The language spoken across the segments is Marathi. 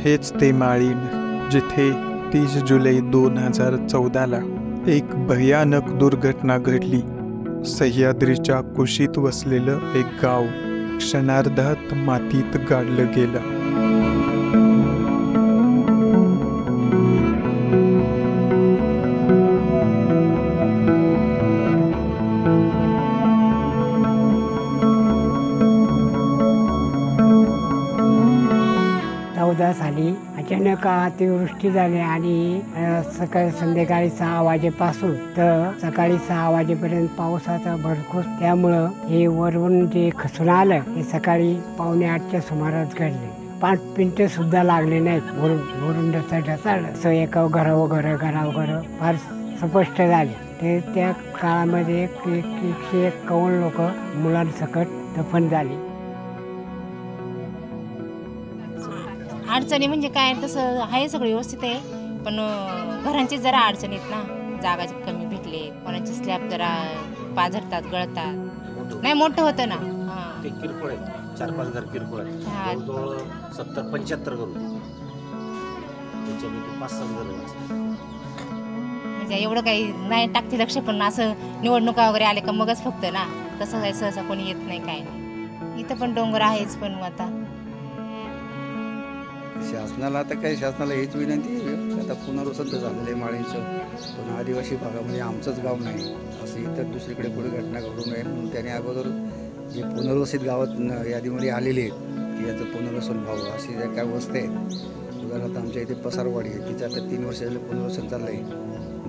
हेच ते माळीण जिथे 30 जुलै 2014ला एक भयानक दुर्घटना घडली। सह्याद्रीच्या कुशीत वसलेलं एक गाव क्षणार्धात मातीत गाडलं गेलं। साली अचानक अतिवृष्टी झाली आणि सकाळी संध्याकाळी 6 वाजेपासून तर सकाळी 6 वाजेपर्यंत पावसाचा भरपूर, त्यामुळं हे वरून जे खचून आलं हे सकाळी 7:45च्या सुमारास घडले। 5 मिनिटं सुद्धा लागले नाहीत, वरून ढसाळ असं एका घरावर फार स्पष्ट झाले। ते त्या काळामध्ये 151 लोक मुलांसकट दफन झाली। अडचणी म्हणजे काय, तसं आहे सगळं व्यवस्थित आहे, पण घरांची जरा अडचणी आहेत ना, जागाची कमी भेटले, कोणाची स्लॅब जरा पाझरतात, गळतात। नाही मोठं होतं ना, ते किरकोळ आहेत, 4-5 घर किरकोळ आहेत, जवळ 70-75 घर होते, त्याच्यापैकी 5-7 घर म्हणजे एवढं काही नाही टाकते लक्ष, पण असं निवडणुका वगैरे आले का मगच फक्त ना, तसं काही सहसा कोणी येत नाही, काय नाही। इथं पण डोंगर आहेच, पण आता शासनाला आता काही शासनाला हेच विनंती आहे, आता पुनर्वसन तर झालेलं आहे माळींचं, पण आदिवासी भागामध्ये आमचंच गाव नाही असं इतर दुसरीकडे पुढे घटना घडू नये म्हणून त्याने अगोदर जे पुनर्वसित गावात यादीमध्ये आलेले आहेत की याचं पुनर्वसन व्हावं, अशी ज्या काय वस्ती आहेत, उदाहरणार्थ आमच्या इथे पसारवाडी आहे, तिचं आता 3 वर्ष झालं पुनर्वसन चाललं आहे,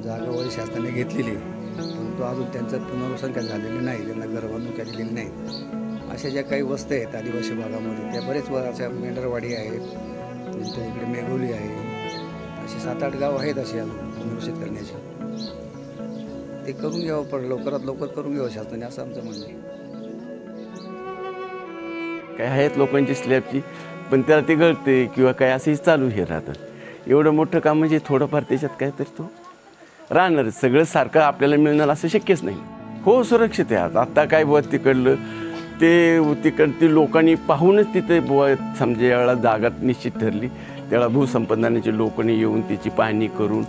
जागावारी शासनाने घेतलेली आहे, परंतु अजून त्यांचं पुनर्वसन काय झालेलं नाही, त्यांना घर बांधून काय दिलेली नाही। अशा ज्या काही वस्ती आहेत आदिवासी भागामध्ये त्या बरेच अशा मेंढरवाडी आहेत, नंतर इकडे मेघोली आहे, असे 7-8 गाव आहेत असे पुनर्वसित करण्याचे, ते करून घ्यावं, पण लवकरात लवकर करून घ्यावं शासनाने, असं आमचं म्हणणं आहे। काय आहेत लोकांची स्लॅबची, पण त्याला ते गळते किंवा काय असंही चालू हे राहतं। एवढं मोठं काम म्हणजे थोडंफार त्याच्यात काय तर तो राहणार, सगळं सारखं आपल्याला मिळणार असं शक्यच नाही। हो सुरक्षित आहे, आता काय बुवा तिकडलं ते लोकांनी पाहूनच तिथे बुवा समजा यावेळेला जागा निश्चित ठरली, त्यावेळेला भूसंपादनाचे लोकांनी येऊन त्याची पाहणी करून,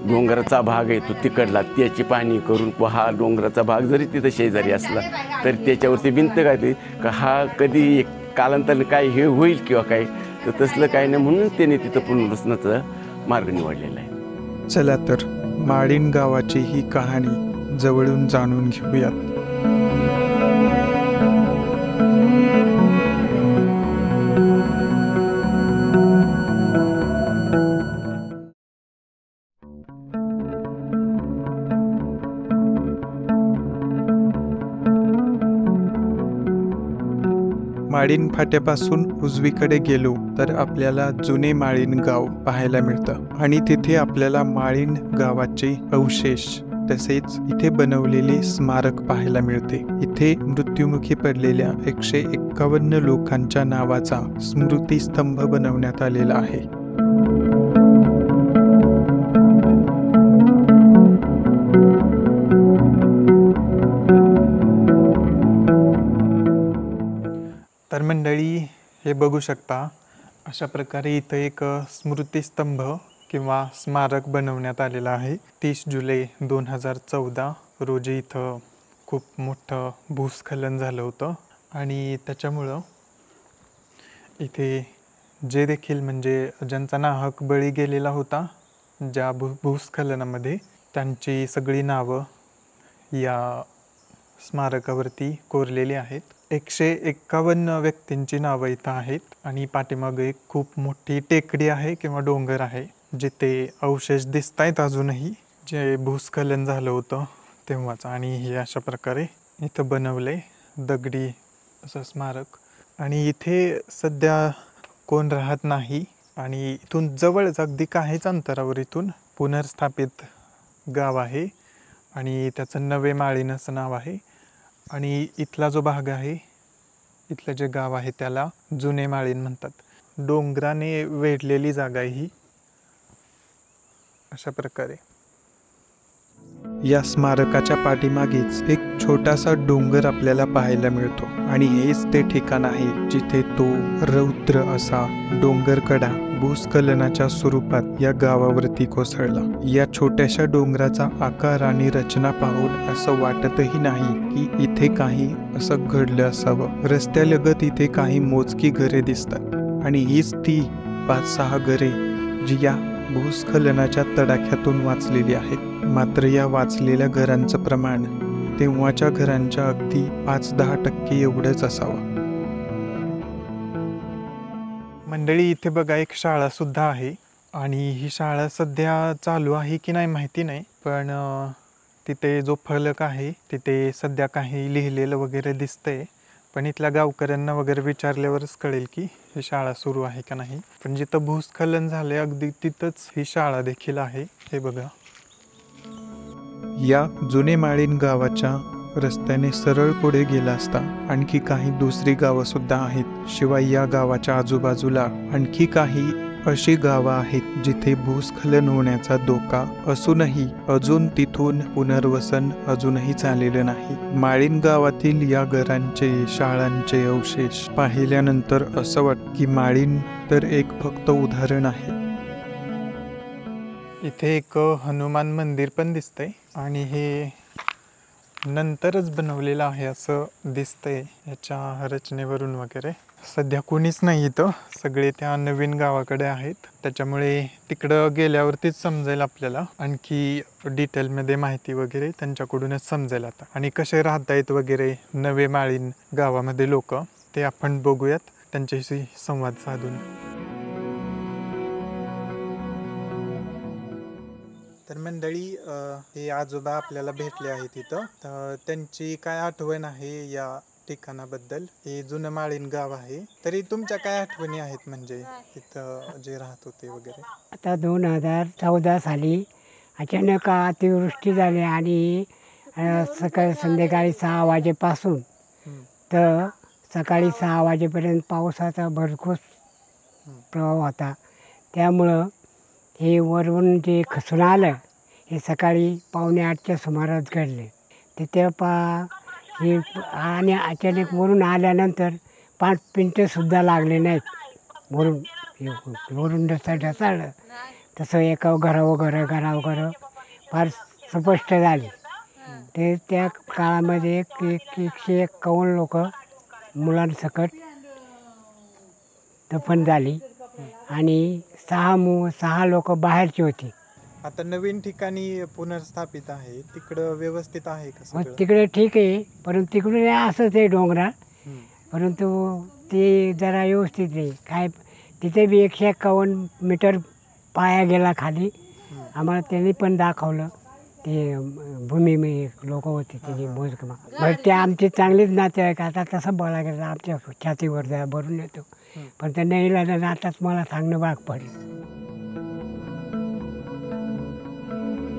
डोंगराचा भाग येतो तिकडला त्याची पाहणी करून, हा डोंगराचा भाग जरी तिथं शेजारी असला तर त्याच्यावरती भिंत काय का हा कधी कालांतराने काय हे होईल किंवा काय, तर तसलं काय नाही म्हणून त्याने तिथं पुनर्वसनाचा मार्ग निवडलेला आहे। चला तर माळीण गावाची ही कहाणी जवळून जाणून घेऊयात। माळीण फाट्यापासून उजवीकडे गेलो तर आपल्याला जुने माळीण गाव पाहायला मिळतं आणि तिथे आपल्याला माळीण गावाचे अवशेष तसेच इथे बनवलेले स्मारक पाहायला मिळते। इथे मृत्युमुखी पडलेल्या 151 लोकांच्या नावाचा स्मृतिस्तंभ बनवण्यात आलेला आहे। तर मंडळी, हे बघू शकता, अशा प्रकारे इथं एक स्मृतिस्तंभ किंवा स्मारक बनवण्यात आलेलं आहे। 30 जुलै 2014 रोजी इथं खूप मोठं भूस्खलन झालं होतं आणि त्याच्यामुळं इथे जे देखील म्हणजे ज्यांचा नाहक बळी गेलेला होता ज्या भूस्खलनामध्ये, त्यांची सगळी नावं या स्मारकावरती कोरलेली आहेत। 151 व्यक्तींची नावं इथं आहेत आणि पाठीमागे एक खूप मोठी टेकडी आहे किंवा डोंगर आहे जिथे अवशेष दिसत आहेत अजूनही, जे भूस्खलन झालं होतं तेव्हाच। आणि हे अशा प्रकारे इथं बनवले दगडी असं स्मारक, आणि इथे सध्या कोण राहत नाही आणि इथून जवळच अगदी काहीच अंतरावर इथून पुनर्स्थापित गाव आहे आणि त्याचं नवे माळीण असं नाव आहे। आणि इथला जो भाग आहे, इथलं जे गाव आहे त्याला जुने माळीण म्हणतात। डोंगराने वेढलेली जागा ही अशा प्रकारे। या स्मारकाच्या पाठीमागेच एक छोटासा डोंगर आपल्याला पाहायला मिळतो आणि हेच ते ठिकाण आहे जिथे तो रौद्र असा डोंगरकडा भूस्खलनाच्या स्वरूपात या गावावरती कोसळला. या छोट्याशा डोंगराचा आकार आणि रचना पाहून असं वाटतही नाही की इथे काही असं घडलं असावं. रस्त्यालगत इथे काही मोजकी घरे दिसतात आणि हीच ती 5-6 घरे जी या भूस्खलनाच्या तडाख्यातून वाचलेली आहेत. मात्र या वाचलेल्या घरांचं प्रमाण तेव्हाच्या घरांच्या अगदी 5-10% एवढंच असावं. मंडळी, इथे बघा एक शाळा सुद्धा आहे आणि ही शाळा सध्या चालू आहे की नाही माहिती नाही, पण तिथे जो फलक आहे तिथे सध्या काही लिहिलेलं वगैरे दिसतंय. पण इथल्या गावकऱ्यांना वगैरे विचारल्यावरच कळेल की ही शाळा सुरू आहे का नाही. पण जिथं भूस्खलन झाले अगदी तिथंच ही शाळा देखील आहे. हे बघा, या जुने माळीण गावाच्या रस्त्याने सरळ पुढे गेला असता आणखी काही दुसरी गावं सुद्धा आहेत. शिवाय या गावाच्या आजूबाजूला आणखी काही अशी गावं आहेत जिथे भूस्खलन होण्याचा धोका असूनही अजून तिथून पुनर्वसन अजूनही झालेलं नाही. माळीण गावातील या घरांचे, शाळांचे अवशेष पाहिल्यानंतर असं वाटतं की माळीण तर एक फक्त उदाहरण आहे. इथे एक हनुमान मंदिर पण दिसतंय आणि हे नंतरच बनवलेलं आहे असं दिसतंय याच्या रचनेवरून वगैरे. सध्या कोणीच नाही इथं, सगळे त्या नवीन गावाकडे आहेत. त्याच्यामुळे तिकडं गेल्यावरतीच समजेल आपल्याला आणखी डिटेलमध्ये माहिती वगैरे त्यांच्याकडूनच समजेल आता. आणि कसे राहतायत वगैरे नवे माळीण गावामध्ये लोक, ते आपण बघूयात त्यांच्याशी संवाद साधून. तर मंडळी, हे आजोबा आपल्याला भेटले आहेत इथं. तर त्यांची काय आठवण आहे या ठिकाणाबद्दल. हे जुनं माळीण गाव आहे. तरी तुमच्या काय आठवणी आहेत म्हणजे तिथं जे राहत होते वगैरे? आता 2014 साली अचानक अतिवृष्टी झाली आणि सकाळी संध्याकाळी 6 वाजेपासून तर सकाळी 6 वाजेपर्यंत पावसाचा भरघोस प्रवाह होता. त्यामुळं हे वरून जे खचून आलं हे सकाळी 7:45च्या सुमारास घडले. तिथे हे आणि अचानक वरून आल्यानंतर 5 मिनिटंसुद्धा लागले नाहीत. वरून जसं ढसाळलं तसं एका घरावं फार स्पष्ट झाले. ते त्या काळामध्ये 151 लोक मुलांसकट दफन झाली आणि 6 लोक बाहेरची होती. आता नवीन ठिकाणी पुनर्स्थापित आहे, तिकडं व्यवस्थित आहे का सगळं? तिकडे ठीक आहे, परंतु तिकडे असंच आहे डोंगराळ, परंतु ते जरा व्यवस्थित नाही. काय तिथे बी 151 मीटर पाया गेला खाली. आम्हाला त्यांनी पण दाखवलं, ते भूमी लोक होते त्याची मोजकमा. बरं, ते आमची चांगलीच नातेवाईक. आता तसं बोलायला गेलं आमच्या छातीवर जरा भरून येतो, पण त्या नाही लागलं. आताच मला सांगणं भाग पडलं.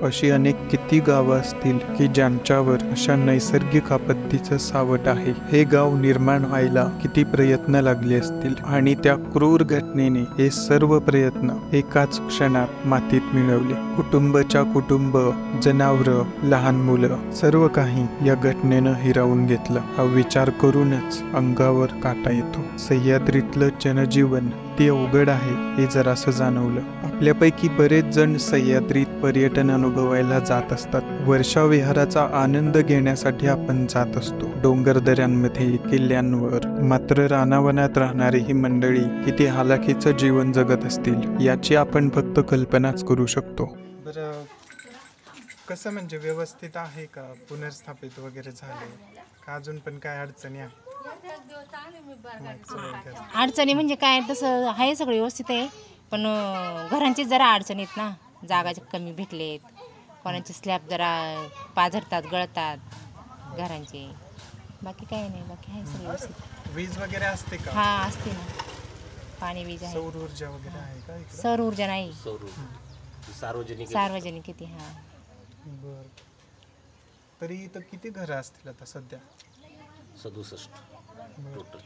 अशी अनेक किती गावं असतील की ज्यांच्यावर अशा नैसर्गिक आपत्तीचं सावट आहे. हे गाव निर्माण व्हायला किती प्रयत्न लागले असतील आणि त्या क्रूर घटनेने हे सर्व प्रयत्न एकाच क्षणात मातीत मिळवले. कुटुंबच्या कुटुंब, जनावरं, लहान मुलं सर्व काही या घटनेनं हिरावून घेतलं. हा विचार करूनच अंगावर काटा येतो. सह्याद्रीतलं जनजीवन किती अवघड आहे हे जरासं जाणवलं. आपल्यापैकी बरेच जण सह्याद्रीत पर्यटन अनुभवायला जात असतात. वर्षाविहाराचा आनंद घेण्यासाठी आपण जात असतो डोंगरदऱ्यांमध्ये, किल्ल्यांवर. मात्र रानावनात राहणारी ही मंडळी किती हालाखीचं जीवन जगत असतील याची आपण फक्त कल्पनाच करू शकतो. बरं, कसं म्हणजे व्यवस्थित आहे का? पुनर्स्थापित वगैरे झाले का? अजून पण काय अडचणी आहे? अडचणी म्हणजे काय, तसं आहे सगळं व्यवस्थित आहे, पण घरांची जरा अडचणीत ना, जागा कमी भेटलेत. कोणाचे स्लॅब जरा पाझरतात, गळतात घरांचे. बाकी काय नाही, बाकी आहे सगळं व्यवस्थित. वीज वगैरे असते का? हा, असते ना, पाणी वीज आहे. सौर ऊर्जा वगैरे आहे का इकडे? सौर ऊर्जा नाही, सार्वजनिक किती. हा, बर. तरी इथं किती घरं असतील आता सध्या? 67 टोटल.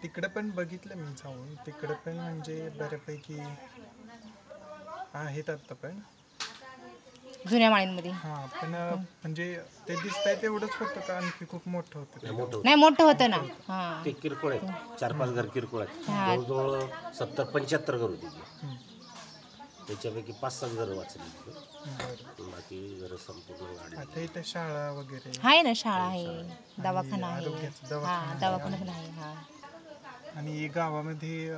तिकडे पण बघितलं मी जाऊन, तिकडे पण म्हणजे बऱ्यापैकी आहेत आता पण. जुन्या माळींमध्ये. हा पण म्हणजे ते दिसतंय तेवढंच होतं का आणखी खूप मोठं होतं ते? मोठं नाही मोठं होतं ना. हां ते किरकोळ आहे, 4-5 घर किरकोळ आहेत. जवळजवळ 70-75 घर होती ती. त्याच्यापैकी 5-7 घर वाचली, बाकी घर संपूर्ण गाडी. आता इथं शाळा वगैरे आहे ना, शाळा आहे, दवाखाना आहे. आरोग्याचं दवाखाना हां दवाखाना पण आहे. हां आणि गावामध्ये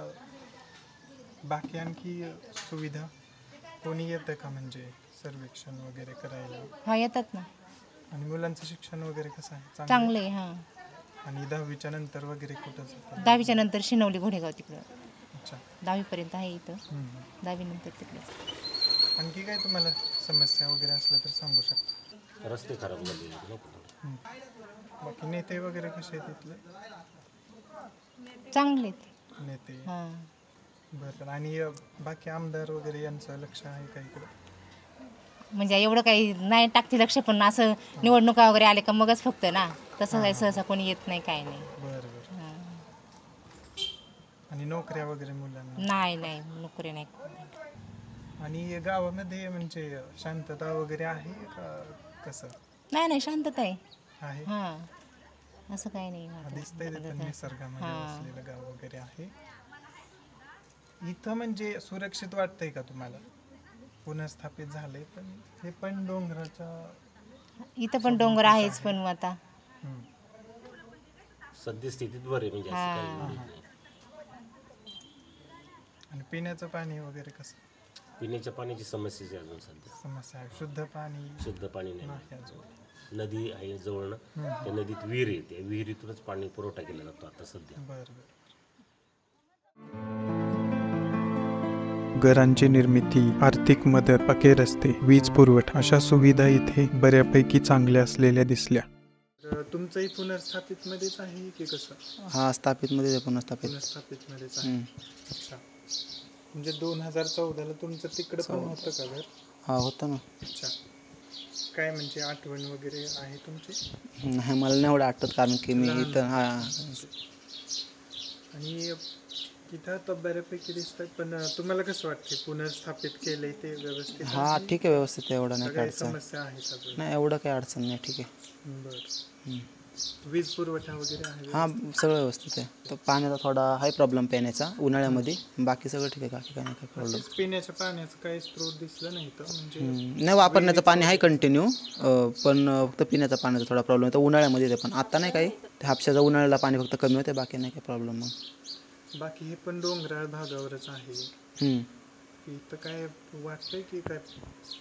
बाकी आणखी सुविधा कोणी येतं का म्हणजे सर्वेक्षण वगैरे करायला? हां येतात ना, आणि मुलांचं शिक्षण वगैरे कसं आहे? चांगले. हां आणि 10वीच्या नंतर वगैरे कुठं जातात? 10वीच्या नंतर शिनवली घोडेगाव तिकडं. अच्छा. 10वीपर्यंत आहे इथं, 10वी नंतर तिकडे. आणखी काय तुम्हाला समस्या वगैरे असल्या तर सांगू शकता. रस्ते खराब झाले. बाकी नेते वगैरे कसे आहेत तिथले? चांगलेत. नेते हां बरं. आणि बाकी आमदार वगैरे यांचं लक्ष आहे का इकडं? म्हणजे एवढं काही नाही टाकते लक्ष, पण असं निवडणुका वगैरे आले का मगच फक्त ना, तसं काही सहसा कोणी येत नाही, काय नाही. बरं बरं. हां. आणि नोकऱ्या वगैरे मुलांना? नाही नाही नोकरी नाही. आणि गावामध्ये म्हणजे शांतता वगैरे आहे का कसं नाही नाही शांतता आहे. आहे? हां असं काही नाही. दिसतंय तिथं निसर्गामध्ये असलेलं गाव वगैरे आहे. इथं म्हणजे सुरक्षित वाटतंय का तुम्हाला? पुनर्स्थापित झालंय पण हे पण डोंगराच्या इथं पण डोंगर आहेच, पण आता सद्यस्थितीत बरे म्हणजे असं काही नाही. आणि पिण्याचं पाणी वगैरे कसं? पिण्याच्या पाण्याची समस्या आहे अजून सध्या. समस्या आहे. शुद्ध पाणी शुद्ध पाणी नाही. नाही अजून. नदी आहे जवळनं, त्या नदीत विहीर आहे, त्या विहिरीतूनच पाणी पुरवठा केला जातो आता सध्या. बरं बरं. घरांची निर्मिती, आर्थिक मदत, पक्के रस्ते, वीज पुरवठा अशा सुविधा इथे बऱ्यापैकी चांगल्या असलेल्या दिसल्या. तुमचंही पुनर्स्थापित मध्येच आहे की कसं? हा स्थापितमध्ये आहे, पुनर्स्थापित. पुनर्स्थापित मध्येच आहे. अच्छा. म्हणजे 2014ला तुमचं तिकडं पण होतं का घर? हा होतं ना. अच्छा. काय म्हणजे आठवण वगैरे आहे तुमची? नाही मला नाही एवढं आठवत, कारण की मी इथं आणि इथं तर बऱ्यापैकी दिसतात, पण तुम्हाला कसं वाटते पुनर्स्थापित केलंय ते व्यवस्थित? हा ठीक आहे, व्यवस्थित आहे, एवढं नाही काय काही अडचण. समस्या आहेत अजून? नाही एवढं काही अडचण नाही, ठीक आहे. बरं. वीज पुरवठा वगैरे आहे? हा सगळं व्यवस्थित आहे. तर पाण्याचा थोडा हाय प्रॉब्लेम पिण्याचा उन्हाळ्यामध्ये, बाकी सगळं ठीक आहे, बाकी काय नाही काय प्रॉब्लेम. पिण्याच्या पाण्याचं काही स्त्रोत दिसलं नाही तर म्हणजे नाही वापरण्याचं पाणी आहे कंटिन्यू, पण फक्त पिण्याचा पाण्याचा थोडा प्रॉब्लेम आहे. तर उन्हाळ्यामध्ये ते पण आता नाही काही, ते हापशाच्या उन्हाळ्याला पाणी फक्त कमी होते, बाकी नाही काही प्रॉब्लेम. मग बाकी हे पण डोंगराळ भागावरच आहे. इथं काय वाटतंय की काय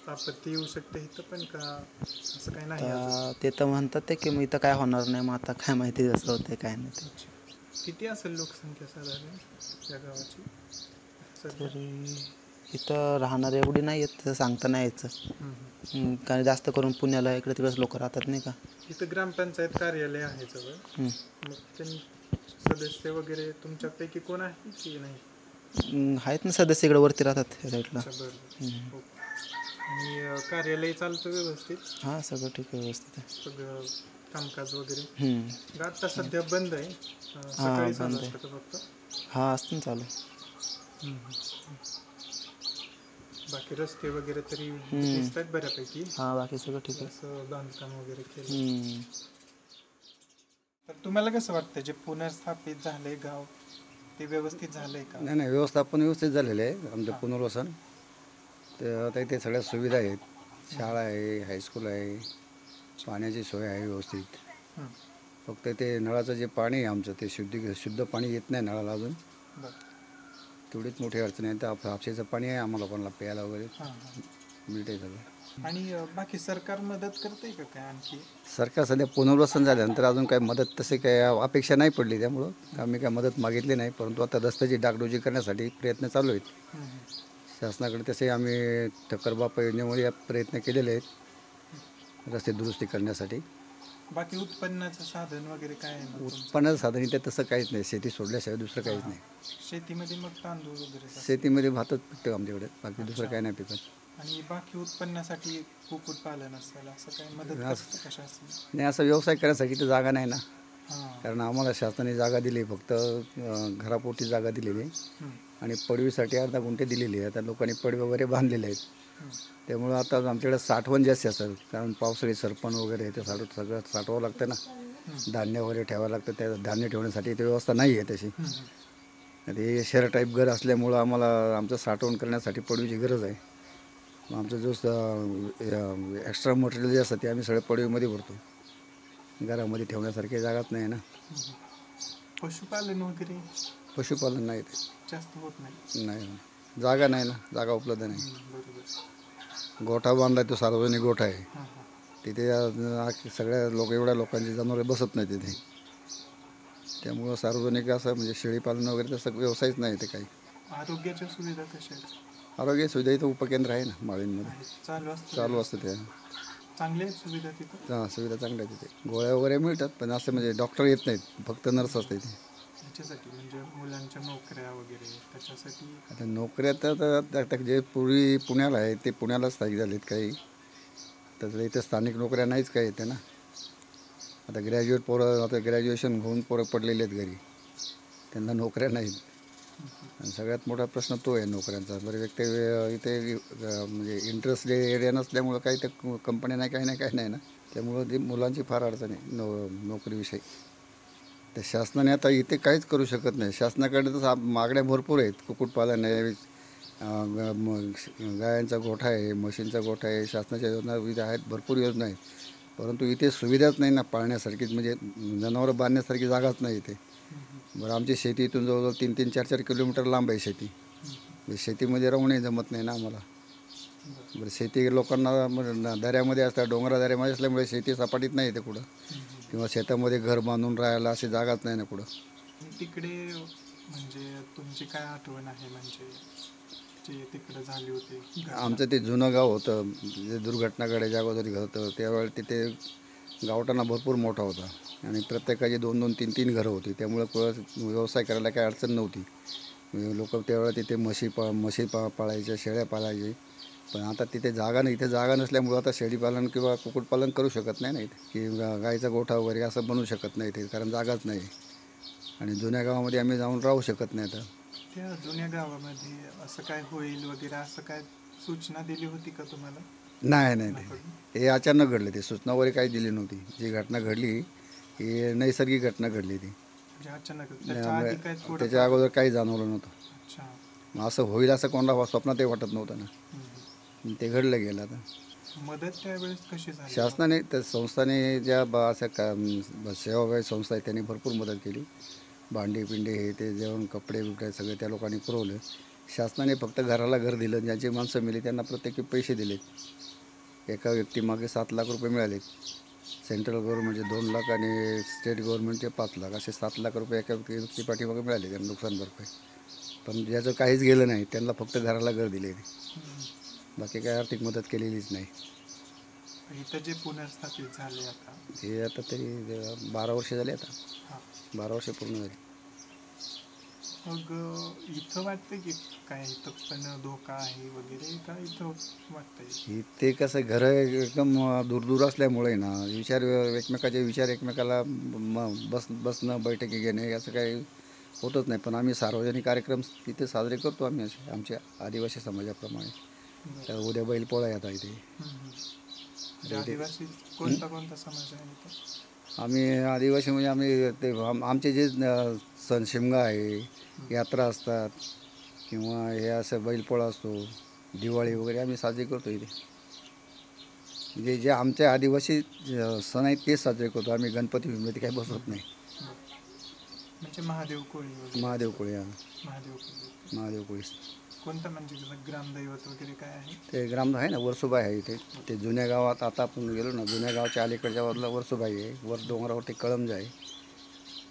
आपत्ती येऊ शकते इथं पण का असं काय नाही अजून? ते तर म्हणतात ते की मग इथं काय होणार नाही, मग आता काय माहिती जसं होते काय नाही ते. किती असेल लोकसंख्या साधारण या गावाची? तरी इथं राहणार एवढी नाही आहेत, तसं सांगता नाही यायचं, कारण जास्त करून पुण्याला इकडे तिकडेच लोक राहतात नाही का. इथं ग्रामपंचायत कार्यालय आहे जवळ, मग त्यांनी सदस्य वगैरे तुमच्यापैकी कोण आहे की नाही? आहेत ना सदस्य, इकडे वरती राहतात ह्या साईडला. आणि कार्यालय चालतं व्यवस्थित? हां सगळं ठीक आहे, व्यवस्थित आहे सगळं कामकाज वगैरे? आता सध्या बंद आहे, सकाळी चालू असतं का फक्त? हां असतं ना चालू. बाकी रस्ते वगैरे तरी दिसतात बऱ्यापैकी? हां बाकी सगळं ठीक आहे, असं बांधकाम वगैरे केलं. तर तुम्हाला कसं वाटतं जे पुनर्स्थापित झालंय गाव ते व्यवस्थित झालंय का? नाही नाही व्यवस्थापन व्यवस्थित झालेलं आहे आमचं पुनर्वसन. तर आता इथे सगळ्या सुविधा आहेत, शाळा आहे, हायस्कूल आहे, पाण्याची सोय आहे व्यवस्थित. फक्त ते नळाचं जे पाणी आहे आमचं ते शुद्ध पाणी येत नाही नळाला अजून, तेवढीच मोठी अडचण आहे. तर हापशेचं पाणी आहे आम्हाला कोणाला प्यायला वगैरे मिळते सगळं. आणि बाकी सरकार मदत करते का काय आणखी? सरकार सध्या पुनर्वसन झाल्यानंतर अजून काही मदत तसे काही अपेक्षा नाही पडली, त्यामुळं आम्ही काय मदत मागितली नाही. परंतु आता रस्त्याची डागडुजी करण्यासाठी प्रयत्न चालू आहेत शासनाकडे. तसे आम्ही ठक्करबापा योजनेमुळे प्रयत्न केलेले आहेत रस्ते दुरुस्ती करण्यासाठी. बाकी उत्पन्नाचं साधन वगैरे काय आहे? उत्पन्नाचं साधन इथे तसं काहीच नाही, शेती सोडल्याशिवाय दुसरं काहीच नाही. शेतीमध्ये मग तांदूळ वगैरे? शेतीमध्ये भातच पिकतं आमच्याकडे, बाकी दुसरं काही नाही पिकत. आणि बाकी उत्पन्नासाठी कुक्कुटपालन असेल असं काही मदत करतं का शासन? नाही, असं व्यवसाय करण्यासाठी तर जागा नाही ना, कारण आम्हाला शासनाने जागा दिली, फक्त घरापोटी जागा दिलेली आहे आणि पडवीसाठी अर्धा गुंठे दिलेली आहे. आता लोकांनी पडवे वगैरे बांधलेले आहेत, त्यामुळं आता आमच्याकडे साठवण जास्त असतात, कारण पावसाळी सरपण वगैरे ते सगळं साठवावं लागतं ना, धान्य वगैरे ठेवावं लागतं. त्या धान्य ठेवण्यासाठी इथे व्यवस्था नाही आहे तशी. ते शहर टाईप घर असल्यामुळं आम्हाला आमचं साठवण करण्यासाठी पडवीची गरज आहे. मग आमचं जो एक्स्ट्रा मटेरियल जे असतं ते आम्ही सगळं पडवीमध्ये भरतो. घरामध्ये ठेवण्यासारखी जागाच नाही ना. पशुपालन वगैरे पशुपालन नाही ते जास्त होत नाही. नाही, जागा नाही ना, जागा उपलब्ध नाही. बरोबर. गोठा बांधला तो सार्वजनिक गोठा आहे. हां. तिथे सगळ्या एवढ्या लोकांची जनावरे बसत नाही तिथे. त्यामुळं सार्वजनिक असं म्हणजे शेळीपालन वगैरे तसं व्यवसायच नाही ते काही. आरोग्याच्या सुविधा कशा आहेत? आरोग्य सुविधा इथं उपकेंद्र आहे ना माळींमध्ये, चालू असतं ते. चांगल्या आहेत सुविधा तिथं? हां, सुविधा चांगल्या आहे तिथे. गोळ्या वगैरे मिळतात, पण असं म्हणजे डॉक्टर येत नाहीत, फक्त नर्स असते इथे. त्याच्यासाठी म्हणजे मुलांच्या नोकऱ्या वगैरे त्याच्यासाठी? आता नोकऱ्या तर आता जे पूर्वी पुण्याला आहे ते पुण्याला स्थायिक झालेत काही, तर इथे स्थानिक नोकऱ्या नाहीच काही येते ना. आता ग्रॅज्युएशन होऊन पोरं पडलेले आहेत घरी, त्यांना नोकऱ्या नाहीत. आणि सगळ्यात मोठा प्रश्न तो आहे नोकऱ्यांचा. बरे व्यक्ती इथे म्हणजे इंटरेस्ट एरिया नसल्यामुळं काही तर कंपन्या नाही, काही नाही ना. त्यामुळं ती मुलांची फार अडचण आहे नोकरीविषयी. तर शासनाने आता इथे काहीच करू शकत नाही. शासनाकडे तर मागण्या भरपूर आहेत. कुक्कुटपालन आहे, गायांचा गोठा आहे, म्हशींचा गोठा आहे, शासनाच्या योजना विविध आहेत, भरपूर योजना आहेत. परंतु इथे सुविधाच नाही ना पाळण्यासारखीच, म्हणजे जनावरं बांधण्यासारखी जागाच नाही इथे. बरं, आमची शेती इथून जवळजवळ 3-3, 4-4 किलोमीटर लांब आहे शेती. शेतीमध्ये राहूनही जमत नाही ना आम्हाला. बरं, शेती लोकांना दऱ्यामध्ये असतात, डोंगरा दऱ्यामध्ये असल्यामुळे शेती सपाटीत नाही येते कुठं, किंवा शेतामध्ये घर बांधून राहायला अशी जागाच नाही ना कुठं. तिकडे म्हणजे तुमची काय आठवण आहे म्हणजे जे तिकडे झाली होती? आमचं ते जुनं गाव होतं, जे दुर्घटना घडायच्या अगोदर होतं, त्यावेळेला तिथे गावठाणा भरपूर मोठा होता आणि प्रत्येकाची 2-2, 3-3 घरं होती. त्यामुळं व्यवसाय करायला काही अडचण नव्हती. लोक त्यावेळेला तिथे म्हशी पाळायच्या, शेळ्या पाळायचे. पण आता तिथे जागा नाही. इथे जागा नसल्यामुळं आता शेळीपालन किंवा कुक्कुटपालन करू शकत नाही ना इथे, की गाईचा गोठा वगैरे असं बनवू शकत नाही इथे, कारण जागाच नाही. आणि जुन्या गावामध्ये आम्ही जाऊन राहू शकत नाही. आता त्या जुन्या गावामध्ये असं काय होईल वगैरे असं काय सूचना दिली होती का तुम्हाला? नाही, हे अचानक घडले. ते सूचना वगैरे काही दिली नव्हती. जी घटना घडली ही नैसर्गिक घटना घडली ती. म्हणजे अचानक? त्याच्या अगोदर काही जाणवलं नव्हतं. अच्छा. मग असं होईल असं कोणाला स्वप्नातही वाटत नव्हतं ना. ते घडलं गेलं. आता मदत त्यावेळेस कशी झाली? शासनाने, त्या संस्थाने, ज्या अशा सेवाभावी संस्था आहेत त्यांनी भरपूर मदत केली. भांडी पिंडी हे ते जेवण कपडे बिपडे सगळे त्या लोकांनी पुरवलं. शासनाने फक्त घराला घर दिलं. ज्यांची माणसं मिली त्यांना प्रत्येकी पैसे दिलेत. एका व्यक्तीमागे 7 लाख रुपये मिळालेत. सेंट्रल गव्हर्नमेंटचे 2 लाख आणि स्टेट गव्हर्नमेंटचे 5 लाख, असे 7 लाख रुपये एका व्यक्ती पाठीमागे मिळाले त्यांना नुकसान भरपाई. पण ज्याचं काहीच गेलं नाही त्यांना फक्त घराला घर दिले. बाकी काही आर्थिक मदत केलेलीच नाही. इथं जे पुनर्स्थापित झाले आता हे आता तरी 12 वर्ष झाले. आता 12 वर्ष पूर्ण झाली. मग इथं वाटतं की काय इथं पण धोका आहे वगैरे का इथं वाटतंय? इथे कसं घरं एकदम दूर असल्यामुळे ना एकमेकाचे विचार एकमेकाला बसणं बैठकी घेणे असं काही होतच नाही. पण आम्ही सार्वजनिक कार्यक्रम तिथे साजरे करतो आम्ही असे आमच्या आदिवासी समाजाप्रमाणे. तर उद्या बैलपोळा आहे आता इथे. आदिवासी कोणता समाज आहे इथं? आम्ही आदिवासी म्हणजे आम्ही ते आमचे जे सण शिमगा आहे, यात्रा असतात, किंवा हे असं बैलपोळा असतो, दिवाळी वगैरे आम्ही साजरी करतो इथे. म्हणजे जे आमचे आदिवासी सण आहेत तेच साजरे करतो आम्ही. गणपती बिंपती काही बसवत नाही. म्हणजे महादेव कोळी? महादेव कोळी. महादेव कोळी. कोणतं म्हणजे ग्रामदैवत वगैरे काय आहे? ते ग्रामदैवत आहे ना, वर्सुबाई आहे इथे. ते जुन्या गावात आता आपण गेलो ना, जुन्या गावाच्या अलीकडच्या बाजूला वर्सुबाई आहे. वर डोंगरावरती कळंज आहे.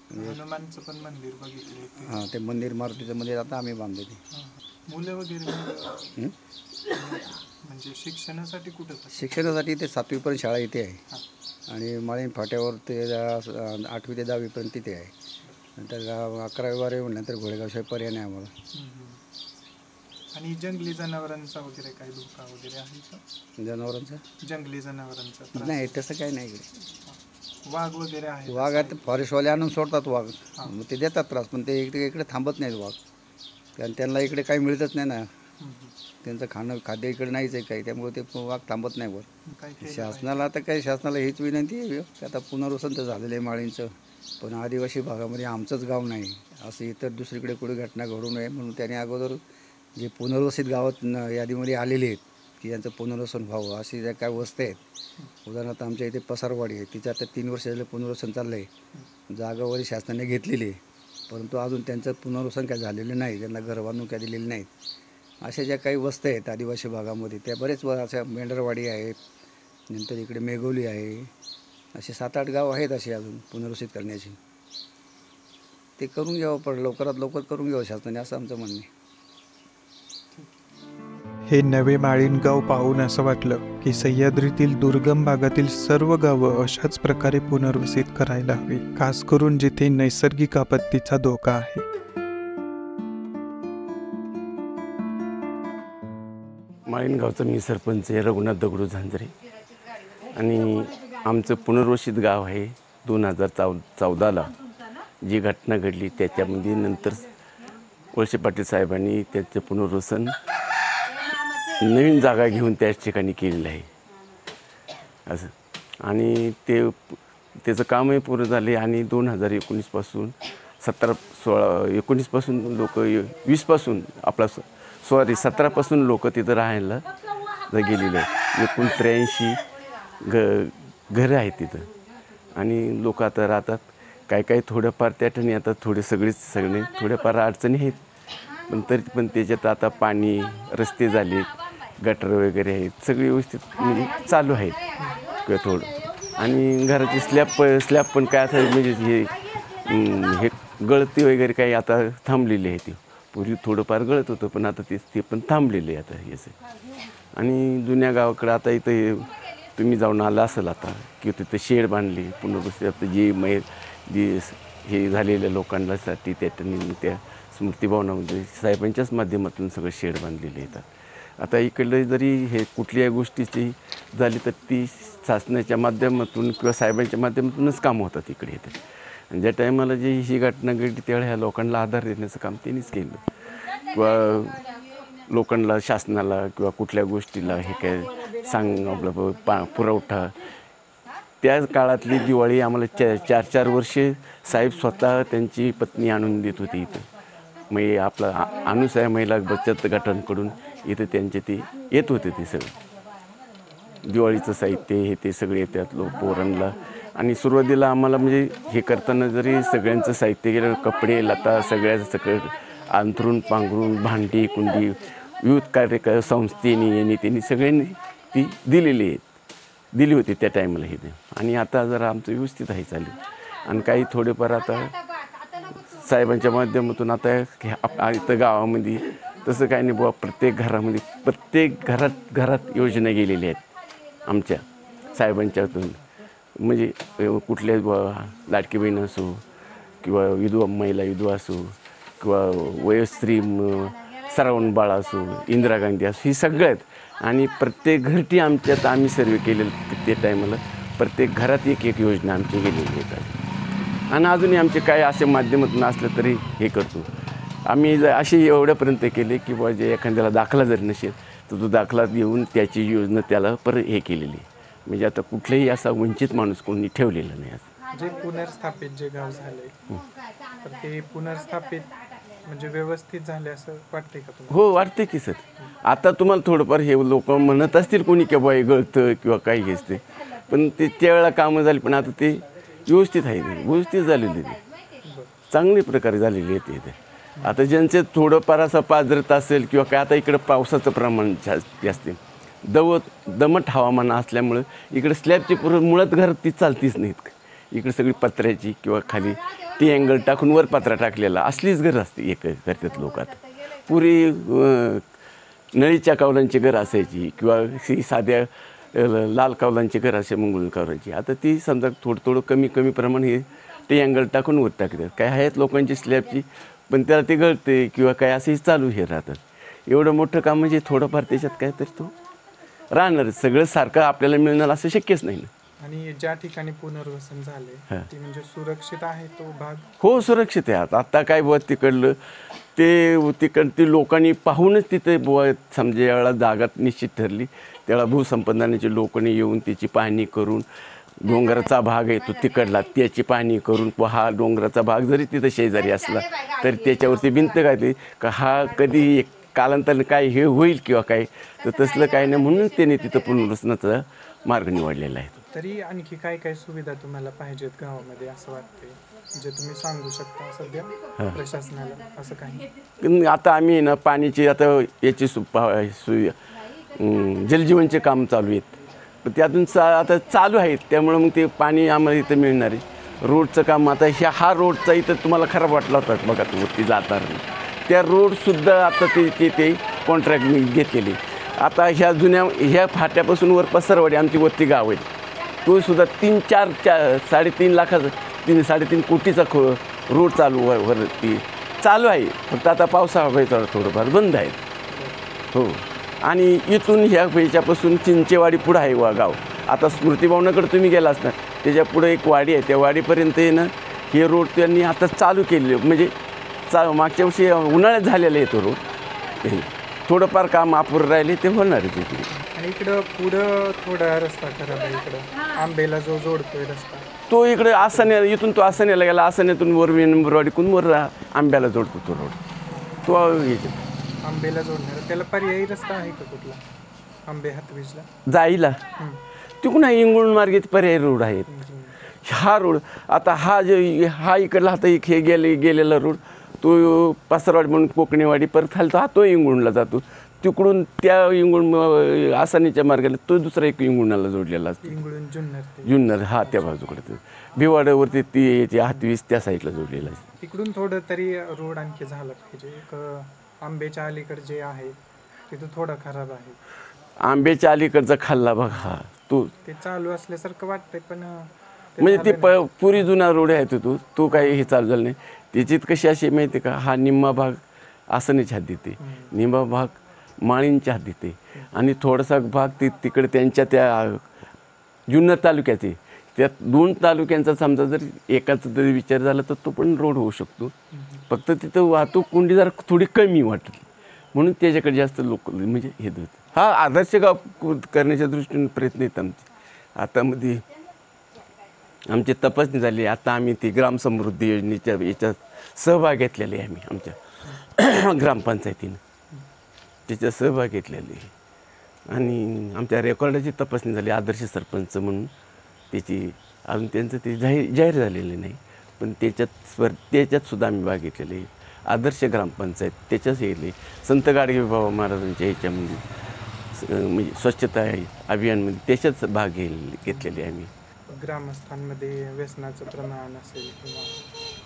हनुमानचं पण मंदिर बघितलं. हां, ते मंदिर, मारुतीचं मंदिर आता आम्ही बांधले ते. मुलं वगैरे म्हणजे शिक्षणासाठी कुठं? शिक्षणासाठी ते 7वीपर्यंत शाळा इथे आहे. आणि माळीण फाट्यावर ते 8वी ते 10वीपर्यंत तिथे आहे. नंतर 11वी-12वी म्हटल्यानंतर घोडेगावशिवाय पर्याय नाही आम्हाला. आणि जंगली जनावरांचा वगैरे काही धोका वगैरे आहे का? जनावरांचा? जंगली जनावरांचा नाही, तसं काही नाही इकडे. वाघ वगैरे आहे? वाघ आता फॉरेस्टवाले आणून सोडतात वाघ, मग ते देतात त्रास, पण ते इकडे थांबत नाहीत वाघ. कारण त्यांना इकडे काही मिळतच नाही ना. त्यांचं खाद्य इकडे नाहीच आहे काही, त्यामुळे ते वाघ थांबत नाही वर. काय केलं शासनाला आता काय, शासनाला हीच विनंती आहे की आता पुनर्वसन तर झालेलं आहे माळींचं, पण आदिवासी भागामध्ये आमचंच गाव नाही असं इतर दुसरीकडे कुठे घटना घडू नये म्हणून त्याने अगोदर जे पुनर्वसित गावात यादीमध्ये आलेले आहेत की यांचं पुनर्वसन व्हावं अशी ज्या काय वस्त्या आहेत, उदाहरणार्थ आमच्या इथे पसारवाडी आहे, तिचं आता 3 वर्ष झालं पुनर्वसन चाललं आहे. जागावरी शासनाने घेतलेली आहे, परंतु अजून त्यांचं पुनर्वसन काय झालेलं नाही, त्यांना घर बांधून काय दिलेली नाहीत. अशा ज्या काही वस्त्या आहेत आदिवासी भागामध्ये त्या बरेच अशा मेंढरवाडी आहेत, नंतर इकडे मेघोली आहे, असे 7-8 गाव आहेत असे अजून पुनर्वसित करण्याची. ते करून घ्यावं, पण लवकरात लवकर करून घ्यावं शासनाने, असं आमचं म्हणणं आहे. हे नवे माळीणगाव पाहून असं वाटलं की सह्याद्रीतील दुर्गम भागातील सर्व गावं अशाच प्रकारे पुनर्वसित करायला हवी, खास करून जिथे नैसर्गिक आपत्तीचा धोका आहे. माळीणगावचा मी सरपंच आहे, रघुनाथ दगडू झांजरे. आणि आमचं पुनर्वसित गाव आहे. 2014ला जी घटना घडली त्याच्यामध्ये नंतर वळसे पाटील साहेबांनी त्याचं पुनर्वसन नवीन जागा घेऊन त्याच ठिकाणी केलेलं आहे असं. आणि त्याचं कामही पूर्ण झाले. आणि 2019पासून 19पासून लोक 20पासून 17पासून लोक तिथं राहायला गेलेले आहेत. एकूण 83 घरं आहेत तिथं. आणि लोक आता राहतात. काय थोडंफार त्या ठिकाणी आता सगळे थोड्याफार अडचणी आहेत, पण तरी पण त्याच्यात आता पाणी, रस्ते झाले, गटर वगैरे आहेत, सगळे व्यवस्थित म्हणजे चालू आहेत किंवा थोडं. आणि घराची स्लॅब पण काय असं म्हणजे हे गळती वगैरे काही आता थांबलेली आहे. ती पूर्वी थोडंफार गळत होतं, पण आता ते पण थांबलेले आहे आता हेच. आणि जुन्या गावाकडं आता इथं तुम्ही जाऊन आला असेल आता की तिथं शेड बांधली पुनर्वसित जे हे झालेल्या लोकांसाठी त्या स्मृतिभवनामध्ये साहेबांच्याच माध्यमातून सगळं शेड बांधलेले येतात. आता इकडलं जरी हे कुठल्याही गोष्टीची झाली तर ती शासनाच्या माध्यमातून किंवा साहेबांच्या माध्यमातूनच काम होतात इकडे येते. आणि ज्या टायमाला ही घटना घडली त्यावेळेला ह्या लोकांना आधार देण्याचं काम त्यांनीच केलं, किंवा लोकांना, शासनाला किंवा कुठल्या गोष्टीला हे काय आपलं पुरवठा. त्या काळातली दिवाळी आम्हाला 4 वर्षे साहेब स्वतः त्यांची पत्नी आणून देत होती इथं. मग आपला अनुसया महिला बचत गटांकडून इथं त्यांचे ते येत होते. ते सगळं दिवाळीचं साहित्य हे ते सगळे येतात पोरांना. आणि सुरुवातीला आम्हाला म्हणजे हे करताना जरी सगळ्यांचं साहित्य गेलं, कपडे लता सगळं अंथरून पांघरून भांडी कुंडी विविध संस्थेने त्यांनी सगळ्यांनी ती दिली होती त्या टाईमला हे. आणि आता जरा आमचं व्यवस्थित आहे चालू. आणि काही थोडेफार आता साहेबांच्या माध्यमातून आता इथं गावामध्ये तसं काही नाही बुवा, प्रत्येक घरात योजना गेलेल्या आहेत आमच्या साहेबांच्यातून. म्हणजे कुठल्याच बुवा लाडकी बहीण असो किंवा महिला विधवा असो किंवा वयोस्त्री श्रावण बाळ असो, इंदिरा गांधी असो, ही सगळ्यात. आणि प्रत्येक घरटी आमच्यात आम्ही सर्वे केलेलं त्या टायमाला प्रत्येक घरात एक योजना आमची गेलेली येतात. आणि अजूनही आमचे काय असे माध्यमातून असलं तरी हे करतो आम्ही. असे एवढ्यापर्यंत केले की बुवा जे एखाद्याला दाखला जर नसेल तर तो दाखला देऊन त्याची योजना त्याला परत हे केलेली. म्हणजे आता कुठलाही असा वंचित माणूस कोणी ठेवलेला नाही. असं जे पुनर्स्थापित जे गाव झाले तर ते पुनर्स्थापित म्हणजे व्यवस्थित झाले असं वाटते का तुम्हाला? हो, वाटते की सर. आता तुम्हाला थोडंफार हे लोक म्हणत असतील कोणी की बाबा हे गळतं किंवा काही घेसते, पण ते त्यावेळेला कामं झाली. पण आता ते व्यवस्थित आहे, व्यवस्थित झालेली चांगली प्रकारे झालेली आहे ते. आता ज्यांचे थोडंफार असं पाजरत असेल किंवा काय, आता इकडं पावसाचं प्रमाण जास्त दमट हवामान असल्यामुळं इकडे स्लॅबची मुळात घरात ती चालतीच नाहीत. इकडे सगळी पत्र्याची किंवा खाली ती अँगल टाकून वर पत्रा टाकलेला असलीच घरं असते एक करतात लोक. आता पुरी नळीच्या कौलांची घरं असायची किंवा साध्या लाल कौलांची घरं असे मंगळूर कौलांची. आता ती समजा थोडं कमी प्रमाण हे ते अँगल टाकून वर टाकतात. काय आहेत लोकांची स्लॅबची, पण त्याला ते गळते किंवा काय असंही चालू हे राहतात. एवढं मोठं काम म्हणजे थोडंफार त्याच्यात काय तर तो राहणार. सगळं सारखं आपल्याला मिळणार असं शक्यच नाही ना. आणि ज्या ठिकाणी पुनर्वसन झाले ते म्हणजे सुरक्षित आहे तो भाग? हो, सुरक्षित आहे. आता काय बुवा तिकडलं ते लोकांनी पाहूनच तिथे बुवा समजा यावेळेला जागा निश्चित ठरली, त्यावेळेला भूसंपादनाचे लोकांनी येऊन त्याची पाहणी करून, डोंगराचा भाग आहे तो तिकडला त्याची पाहणी करून, हा डोंगराचा भाग जरी तिथं शेजारी असला तरी त्याच्यावरती भिंत घातली का हा कधी एक कालांतराने काय हे होईल किंवा काय, तर तसलं काय नाही म्हणून त्याने तिथं पुनर्वसनाचा मार्ग निवडलेला आहे. तरी आणखी काय काय सुविधा तुम्हाला पाहिजेत गावामध्ये असं वाटते, जे तुम्ही सांगू शकता सध्या प्रशासनाला असं काही? आता आम्ही ना पाण्याची आता याची जलजीवनचे काम चालू आहेत, पण ते अजून आता चालू आहेत, त्यामुळं मग ते पाणी आम्हाला इथं मिळणार आहे. रोडचं काम आता हा रोडचा इथं तुम्हाला खराब वाटला होता बघा तो वरती जाताना, त्या रोडसुद्धा आता ते कॉन्ट्रॅक्ट मी घेतलेली. आता ह्या फाट्यापासून वर पसरवाडी आमची वरती गाव आहे, तो सुद्धा 3-4 लाखाचा 3-3.5 कोटीचा रोड वरती चालू आहे. फक्त आता पावसाळा थोडंफार बंद आहे. हो, आणि इथून ह्याच्यापासून चिंचेवाडी पुढं आहे गाव. आता स्मृतिभवनाकडे तुम्ही गेला असणार, त्याच्या पुढं एक वाडी आहे, त्या वाडीपर्यंत आहे ना हे रोड त्यांनी आता चालू केलेले, म्हणजे मागच्या वर्षी उन्हाळ्यात झालेलं आहे तो रोड. थोडंफार काम अपुरं राहिले ते होणार आहे तिथे. आणि इकडं पुढं थोडा रस्ता खराब आहे, इकडं आंबेला जो जोडतोय रस्ता तो इकडे आसाने, इथून तो आसानेला गेला, आसानेतून वर नंबरवाडीकडून वर आंब्याला जोडतो तो रोड, तो आंबेला जोडणार. त्याला पर्यायी रस्ता आहे का कुठला आंबे हातवीजला जायला? तिकडून इंगळूण मार्गे पर्यायी रोड आहेत. हा रोड आता हा इकडला आता हे गेलेला रोड तो पासरवाडी म्हणून कोकणीवाडी परत खालतो, हा तो इंगळूणला जातो. तिकडून त्या इंगळूण आसानीच्या मार्गाला तो दुसरा एक इंगळूणाला जोडलेला असतो, जुन्नर हा त्या बाजूकडे. भिवाड्यावरती ती हातवीस त्या साईडला जोडलेला असतो. इकडून थोडं तरी रोड आणखी झाला पाहिजे. एक आंबेच्या अलीकडे जे आहे तिथं थोडा खराब आहे. आंबेच्या अलीकडचा खाल्ला बघ हा तो ते चालू असल्यासारखं वाटतंय, पण म्हणजे ते पुरी जुना रोड आहे तो काही हे चालू झालं नाही. त्याच्यात कशी अशी माहिती का, हा निम्मा भाग आसनीच्या हद्दीत आहे, निम्मा भाग माळींच्या हद्दीत आहे, आणि थोडासा भाग तिकडे त्यांच्या त्या जुन्नर तालुक्याचे. त्या 2 तालुक्यांचा समजा जर एकाचा जरी विचार झाला तर तो पण रोड होऊ शकतो. फक्त तिथं वाहतूक कोंडी जरा थोडी कमी वाटली म्हणून त्याच्याकडे जास्त लोक म्हणजे हे देत. हा आदर्श गाव करण्याच्या दृष्टीने प्रयत्न आहेत आमचे. आता मध्ये आमची तपासणी झाली, आता आम्ही ती ग्रामसमृद्धी योजनेच्या याच्यात सहभाग घेतलेला आहे. आम्ही आमच्या ग्रामपंचायतीनं त्याच्यात सहभाग घेतलेले आहे, आणि आमच्या रेकॉर्डाची तपासणी झाली आदर्श सरपंच म्हणून. त्याची अजून त्यांचं ते जाहीर झालेलं नाही, पण त्याच्यात सुद्धा आम्ही भाग घेतलेले आहे. आदर्श ग्रामपंचायत त्याच्याच गेले, संत गाडगे बाबा महाराजांच्या ह्याच्यामध्ये म्हणजे स्वच्छता अभियानमध्ये त्याच्याच भाग घेतलेले आहे आम्ही. ग्रामस्थांमध्ये व्यसनाचं प्रमाण असेल किंवा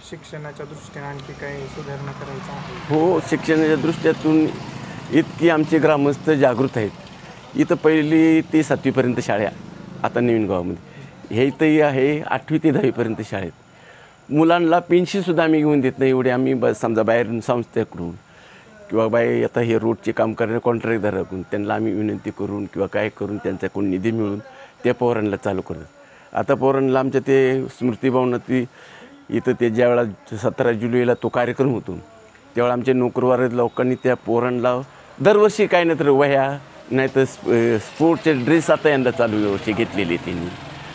शिक्षणाच्या दृष्टीने आणखी काही सुधारणा करायचं आहे? हो, शिक्षणाच्या दृष्ट्यातून इतकी आमचे ग्रामस्थ जागृत आहेत. इथं 1ली ते 7वीपर्यंत शाळा आता नवीन गावामध्ये, हे इथंही आहे 8वी ते 10वीपर्यंत शाळेत. मुलांना पेन्शीसुद्धा आम्ही घेऊन देत नाही, एवढे आम्ही समजा बाहेरून संस्थेकडून किंवा बाई आता हे रोडचे काम करणारे कॉन्ट्रॅक्टदाराकडून त्यांना आम्ही विनंती करून किंवा काय करून त्यांच्याकडून निधी मिळून त्या पोरांना चालू करतात. आता पोरांना आमच्या ते स्मृतिभवनात इथं ते ज्यावेळेला 17 जुलैला तो कार्यक्रम होतो त्यावेळेला आमच्या नोकरवार लोकांनी त्या पोरांना दरवर्षी काय नाही तर वह्या नाही तर स्पोर्टचे ड्रेस आता यंदा चालू वर्षी घेतलेले त्यांनी.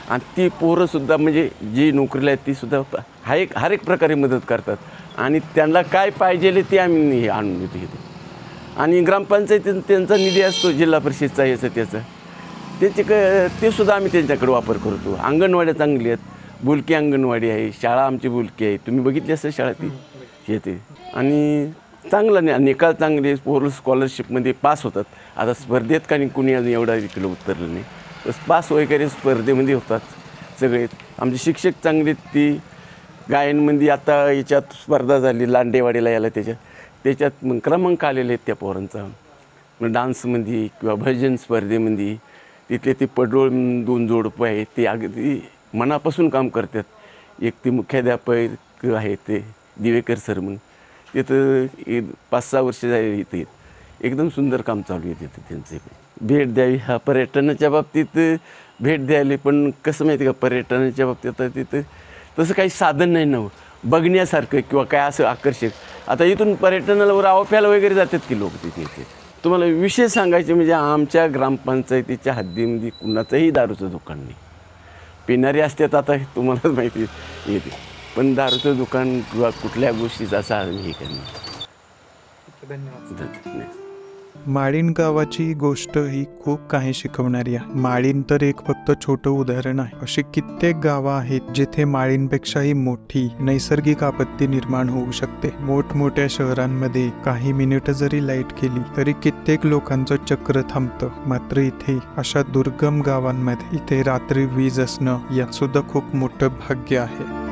आणि ती पोरंसुद्धा म्हणजे जी नोकरीला आहेत तीसुद्धा हर एक प्रकारे मदत करतात, आणि त्यांना काय पाहिजे ते आम्ही हे आणून देतो इथे. आणि ग्रामपंचायतीत त्यांचा निधी असतो जिल्हा परिषदचा याचा त्याचा, ते सुद्धा आम्ही त्यांच्याकडे वापर करतो. अंगणवाड्या चांगली आहेत, बुलकी अंगणवाडी आहे, शाळा आमची बुलकी आहे, तुम्ही बघितली असं शाळा ती येते. आणि चांगला निकाल चांगले, पोरं स्कॉलरशिपमध्ये पास होतात. आता स्पर्धेत का नाही कुणी अजून एवढा इकडं उतरलं नाही, पास वगैरे स्पर्धेमध्ये होतात सगळे. आमचे शिक्षक चांगले, ती गायनमध्ये आता याच्यात स्पर्धा झाली लांडेवाडीला याला त्याच्यात मग क्रमांक आलेले आहेत त्या पोरांचा. मग डान्समध्ये किंवा भजन स्पर्धेमध्ये तिथले ते पडोळ 2 जोडपं आहेत, ते अगदी मनापासून काम करतात. एक ते मुख्याध्यापक आहेत ते दिवेकर सर म्हणून, तिथं 5-6 वर्ष झाले इथे एकदम सुंदर काम चालू आहे तिथं त्यांचे. भेट द्यावी हा पर्यटनाच्या बाबतीत भेट द्यायला, पण कसं माहिती का पर्यटनाच्या बाबतीत आता तिथं तसं काही साधन नाही ना बघण्यासारखं किंवा काय असं आकर्षक. आता इथून पर्यटनाला राव प्यायला वगैरे जातात की लोक तिथे. तुम्हाला विशेष सांगायचे म्हणजे आमच्या ग्रामपंचायतीच्या हद्दीमध्ये कुणाचंही दारूचं दुकान नाही. पिणारी असतात आता तुम्हालाच माहिती येते, पण दारूचं दुकान किंवा कुठल्या गोष्टीचा असं हे करणे. धन्यवाद. माळीण गावाची गोष्ट ही खूप काही शिकवणारी आहे. माळीण तर एक फक्त छोटं उदाहरण आहे. अशी कित्येक गावं आहेत जिथे माळीणपेक्षाही मोठी नैसर्गिक आपत्ती निर्माण होऊ शकते. मोठमोठ्या शहरांमध्ये काही मिनिटं जरी लाईट गेली तरी कित्येक लोकांचं चक्र थांबतं. मात्र इथे अशा दुर्गम गावांमध्ये इथे रात्री वीज असणं यात सुद्धा खूप मोठं भाग्य आहे.